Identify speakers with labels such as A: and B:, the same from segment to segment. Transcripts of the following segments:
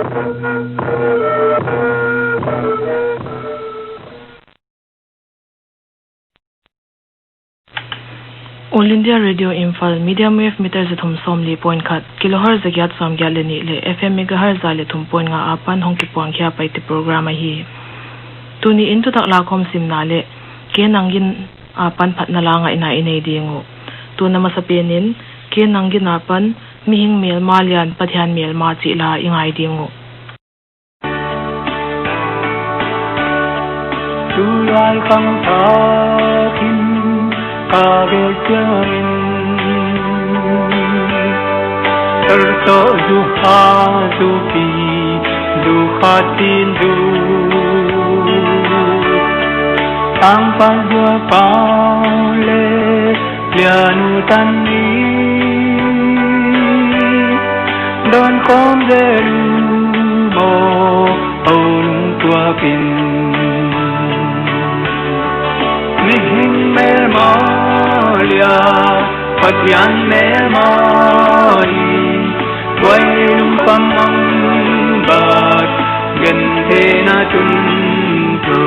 A: All India Radio Imphal medium wave meter zathum somli point khat kilohertz zagyat somgya leni le FM megahertz zale thum point nga apan hongki point khya paite program hi tuni into takla khom simna le ke nanggin apan Phatna la nga ina inei dingu tuna masapenin ke nanggin apan mihing mel malian pathian mel ma chi la ingai dingu
B: tu lai khang tha kin Kagejain terso duha dupi duhatin du tanpa dua pale lianu tani don kom deru mo on tua pin mihing mel malia pathian mel mari quay lung pamang bat gen thế na chun tu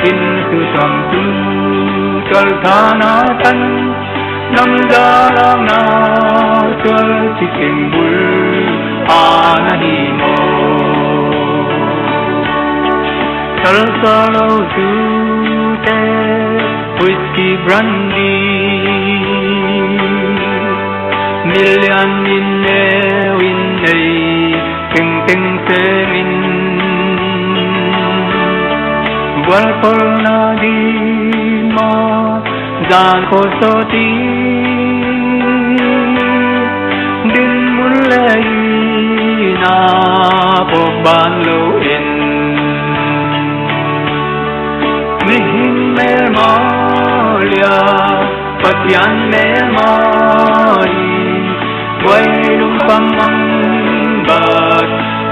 B: in su sam tu chal thana tan nam da lang na chal chiking bul anahi mo chal salo tu whiskey brandy million in a ting ting semin walpol na di ma zan ko soti din mulai na pogban lo in mihing mel malia pathian mel mari quay lung pamang bat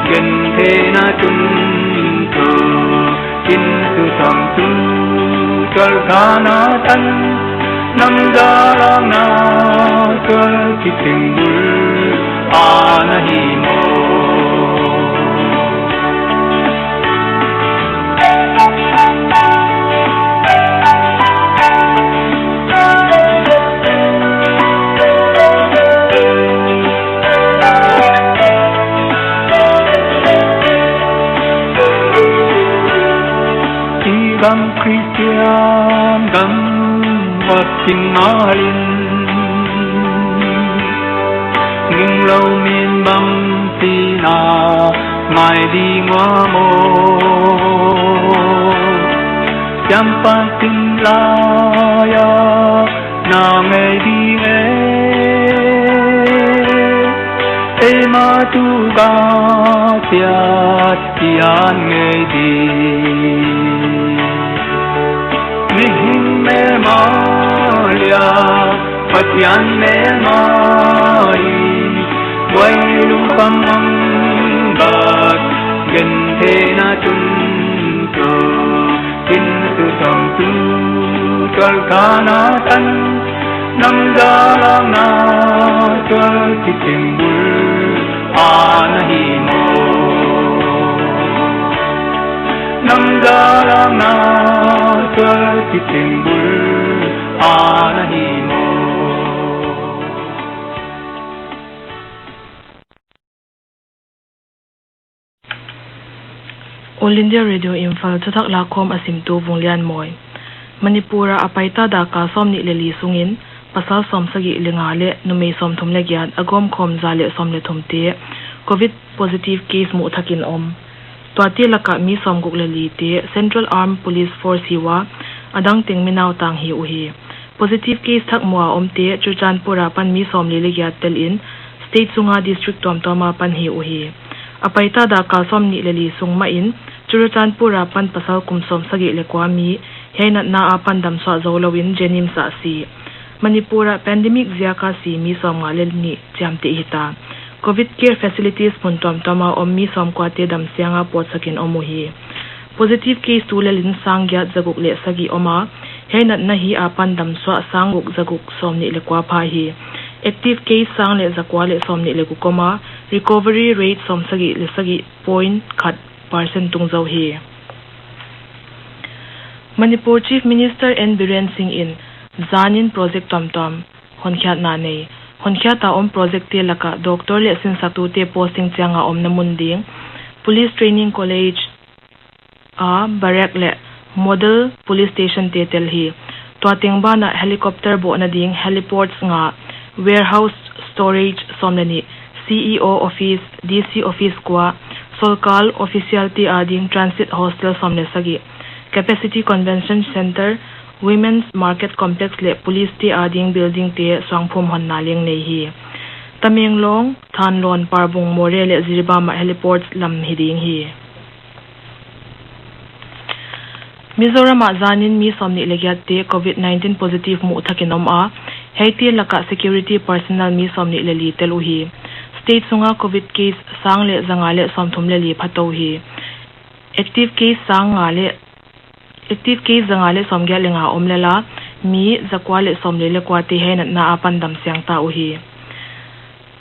B: gen thế na chun tu in su sam tu chal thana tan nam da lang na chal chiting bul anahi mo gam Christian gam watting malin ning lâu miên băng tina mai đi ngoa mô champa tin la ya na me di e ma tu ga tia tian nge di mihing mel malia pathian mel mari quay lung pamang bat gen thế na chun tu in su sam tu chal thana tan nam da lang na chal chiting bul anahi mo nam da lang na chal chiting bul anahi mo
A: All India Radio Imphal chathak la khom asim tu vunglian moi Manipura apaita da ka som ni le li sungin pasal som sagi linga le numei som thum le gyan agom khom za le som le thum te covid positive case mu thakin om twati laka mi som guk le li te Central Armed Police Force hiwa adang ting minaw tang hi uhi positive case thak muwa om te Chuchanpura pan mi som le gya tel in state sunga district tom toma pan hi uhi apaita da ka som ni le li sung ma in Chuchanpura pan pasal kum som sagi le kwami heina na apan dam so zolowin jenim sa si Manipura pandemic ziaka si mi som nga le ni chamte hita covid care facilities pun tom toma om mi som kwate dam sianga pot sakin omuhi positive case tu le lin sangya jaguk le sagi oma heina na hi apan dam so sanguk jaguk som ni le kwa pha hi active case sang le zakwa le som ni le ku koma recovery rate somsagi lisagi point khat percent tungzau hi. Manipur Chief Minister N. Biren Singh in Zanin project tomtom ngaihkhiakna nei ngaihkhiata project te laka doctor le sin satu te posting changa namunding police training college a barak le model police station te tel hi twating bana helicopter bo na ding heliports nga warehouse storage somlani CEO office DC office kwa solkal officialty ading transit hostel somle sagi capacity convention center women's market complex le police te ading building te swangphum hon naling nei hi Tamenglong Thanlon Parbung More le Ziribama heliports lam hiding hi Mizoram zanin mi somni legiat te COVID-19 positive mu thakinom a heiti laka security personnel mi somni le li telu hi state sunga COVID case sang le zangale somthum le li phato hi active case zangale somgya lenga omlela mi zakwale somle le kwate hen na apan dam syang ta uhi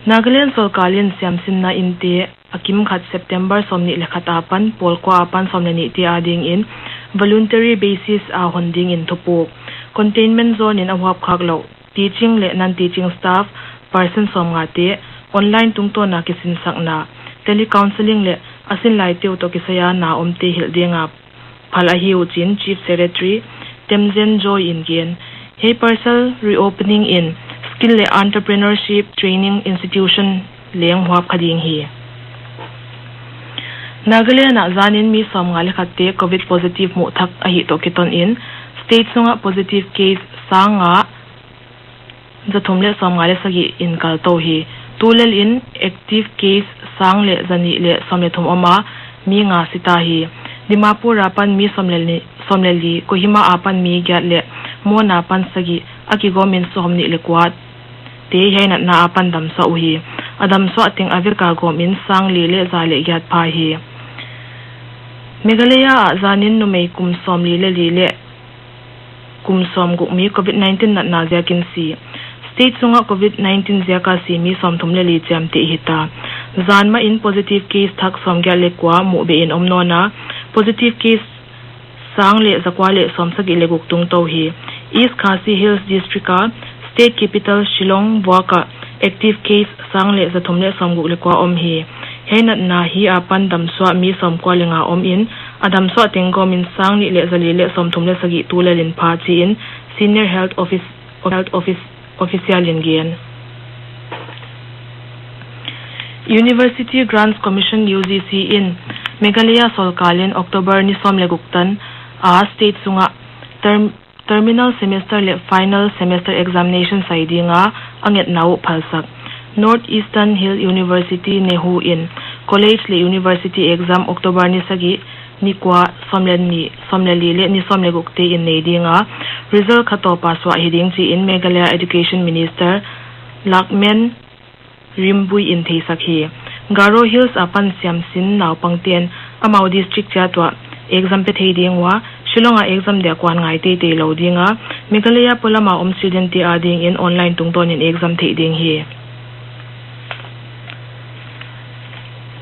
A: Nagaland Solkalin Siamsin na inte akim khat September somni lekhat apan polkwa apan somnani ti ading in voluntary basis a honding in thupu containment zone in awap khaklo teaching le non teaching staff person somngate online tungto na kisin sakna telecounseling le asin lai teu to kisaya na omte hildenga phalahi uchin chief secretary Temzen Joy Ingen hey parcel reopening in skill le entrepreneurship training institution leng huap khading hi Nagaland na zanin mi somngal khatte COVID positive mu thak ahi to kiton in state sunga positive case sanga jathumle somngale sagi in kal to hi tulel in active case sang le zani le somle thum oma mi nga sita hi Dimapur apan mi somleli Kohima apan mi gyat le mona pan sagi aki gomin somni le kwat te haina na apan dam sa uhi adam so ating avirka gomin sang le zale gyat pa hi Meghalaya zanin no may kumsom le kumsom gukmi COVID-19 na zyakin si state sunga COVID-19 zyaka si mi somthum le cham te hita zanma in positive case thak somgya le kwa mu be in omnona positive case sang le zakwale somsagi le guktung to hi East Khasi Hills district ka state capital Shillong waka active case sang le zathumle somguk le kwa om hi henat na hi apan dam swa mi som kwa lenga om in adam swa tengom in sang ni le zali le somthumle sagi tulalin pha chi in senior health office official in gen University Grants Commission UGC in Meghalaya Solkalin October ni somle guktan a state sunga terminal semester le final semester examination saidi nga anget nau phalsak Northeastern Hill University Nehu in college le university exam October ni sagi ni kwa somleli le ni somle gukte in neidi nga result khato paswa hiding chi in Meghalaya Education Minister Lakmen Rimbui in theisakhi Garo Hills apan Siamsin naw pangten amau district chatwa exam pe theiding wa Shillonga exam de kwan ngai te lo dinga Meghalaya polama student ti ading in online tungton in exam theiding hi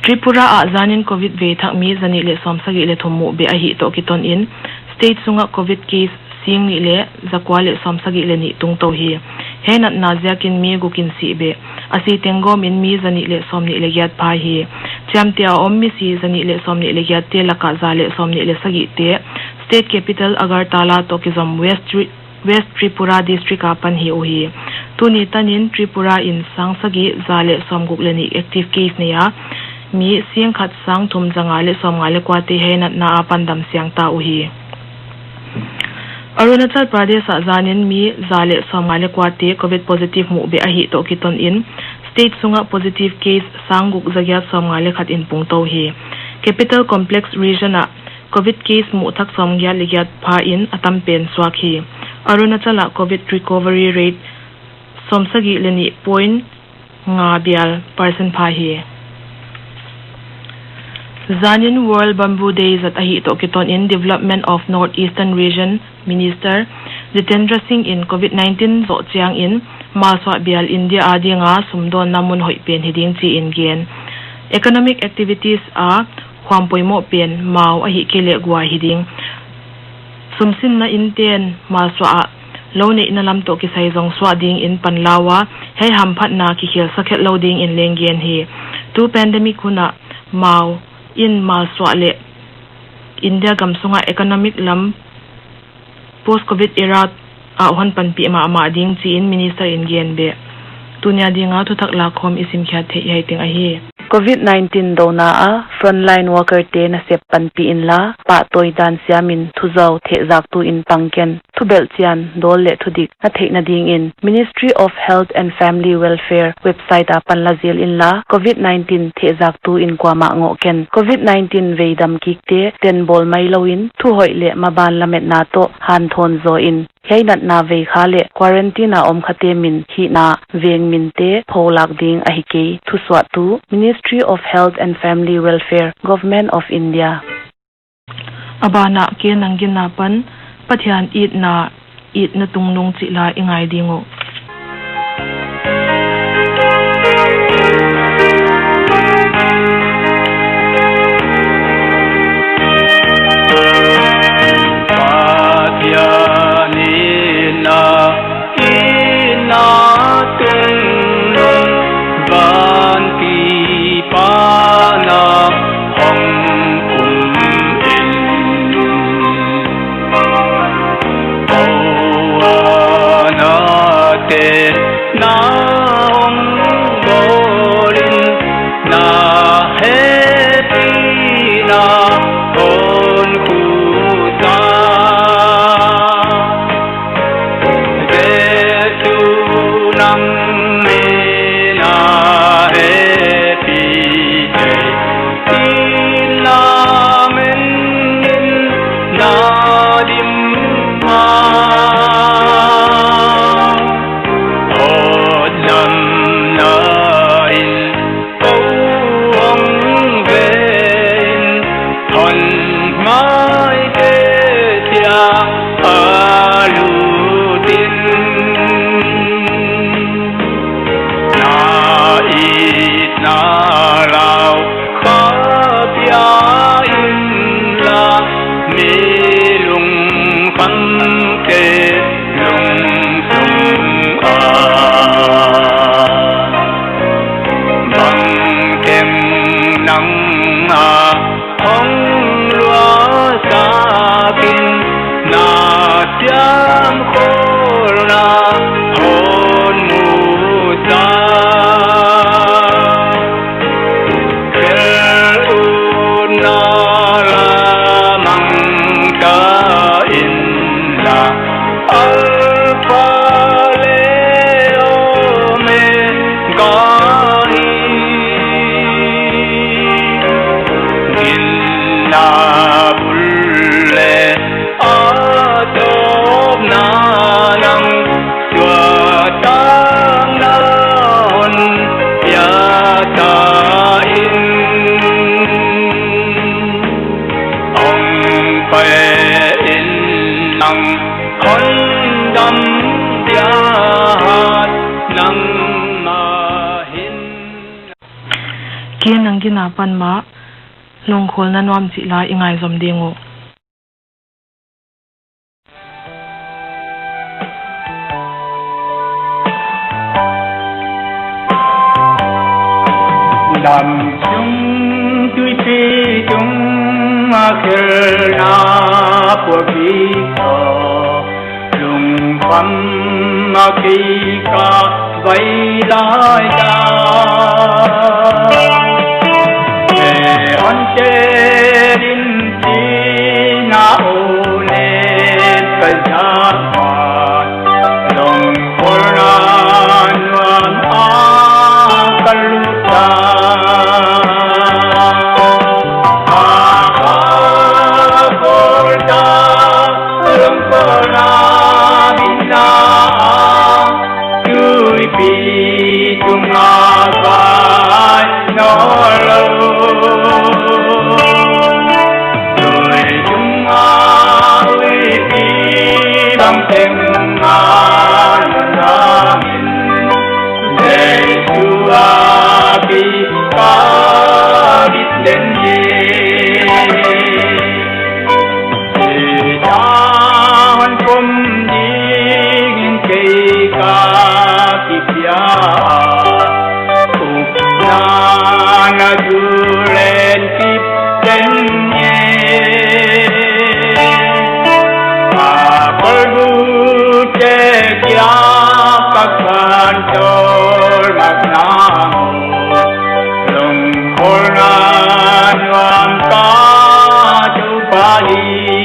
A: Tripura a zanin COVID ve thak mi zani le somsagi le thomu be ahi to kiton in state sunga COVID case sing ni le zakwale somsagi le ni tungto hi henat na zyakin mi gukin si be asi tengom in mi zani le somni le gyat pha hi chamtia ommi si zani le somni le gyat te laka zale somni le sagi te state capital Agartala Tokizam West Tripura district apan hi ohi tuni tanin Tripura in sangsagi zale somguk le ni active case ne ya mi siang khat sang thum jangale somngale kwate henat na apan dam siang ta uhi Arunachal Pradesh zanin mi zale somngale kwate COVID positive mu be ahi to kiton in state sunga positive case sangguk zagya somngale khat in pungto hi capital complex region a COVID case mu thak somgya ligyat pha in atam pen swakhi Arunachal COVID recovery rate somsagi leni point nga bial percent pha hi Zanin World Bamboo Day at ahi to kiton in Development of Northeastern Region Minister Jitendra Singh in COVID-19 zo chiang in malswa bial India adi nga sumdon namun hoi pen hiding chi in gen economic activities a khwam poimo pen mau a hi kele gwa hiding sumsin na inten ma swa lo ne na lam to ki sai jong swa ding in panlawa hei ham phatna ki khel sakhet loading in Nanggin hi tu pandemic kuna mau in ma swa le India gamsunga economic lam post covid era a hon pan pi ma ding chi in minister in gen be tunya dinga thuthak la khom isim kha the hai ting a hi
C: COVID-19 dona a frontline worker te na sep pan pi in la pa toy dan siamin thuzau the zak tu in pangken thubel chian dol le thudik na the na ding in Ministry of Health and Family Welfare website a pan la zil in la COVID-19 the zak tu in kwama ngo ken COVID-19 veidam kikte ten bol mai loin thu hoi le maban lamet na to han thon zo in Kainat na ve khale quarantine na om khate min hi na veng min te pholak ding a hike thu swa tu Ministry of Health and Family Welfare Government of India
A: abana ke Nanggin na pan pathian it na tungnung chi la ingai dingo Nanggin na pan ma longkhol na nuam chi la ingai zom dingo
B: đầm chung tuy chi chung khel na của kỳ cờ lùng phăm kỳ ca vây lại ta Din tina ulit kajapat long koran wan akaluta akaporta long koran bina tui pi tungabai đến gì hôn cùng đi cây ca kia cục na du lên kịp đến nhé mà perlu cek ya kakan tol magnamu lungkol na nuam ka tupahi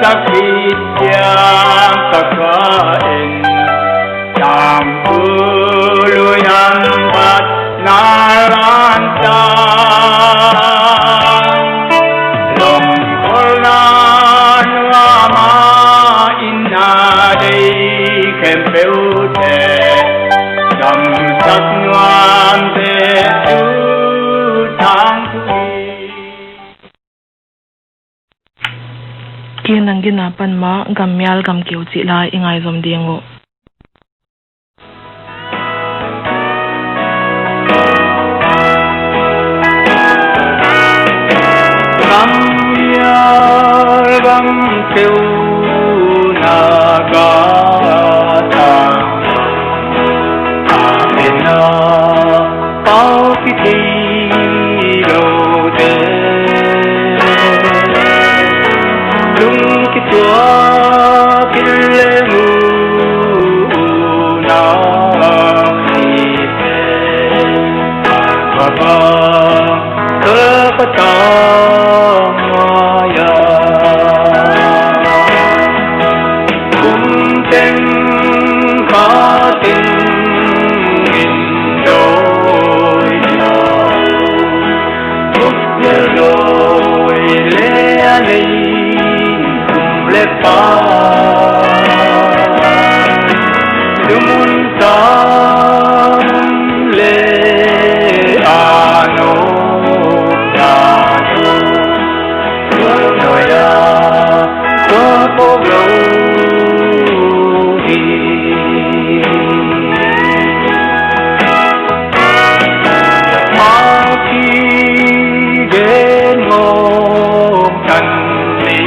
B: sakit yang kekain yang bulu yang bat narantang longkolan wama inadei kempeute dam saknuan te
A: Nanggin apan ma gamyal gam kiu chi la ingai zom dingo
B: gamyal gam kiu na ga ta amena pau ki lo de tua kilemu na ipe baba terpetaya kunteng kating indoya ukleroi leanei Dumuntam le ano dano noya kopoglohi maki genmo tanli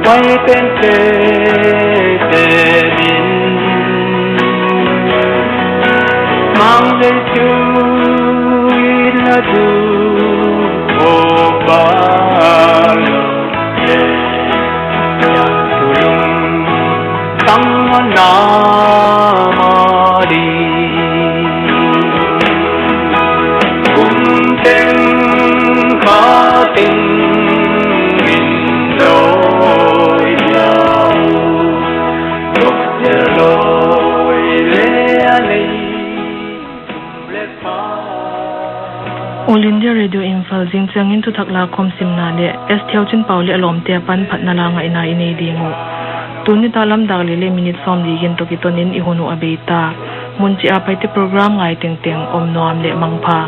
B: quay bên thế min mang lên chú là chú ô ba lô lê nhạc chú lung tăng na ma đi cùng tên khá tình
A: All India Radio Imphal jing changin tu thakla khom simna le es thiauchin pauli alom te pan phatna la nga ina inei dingo tuni talam dagle le minute som ligin to kitonin ihonu abeita munchi a paite program ngai teng teng om noam le mangpha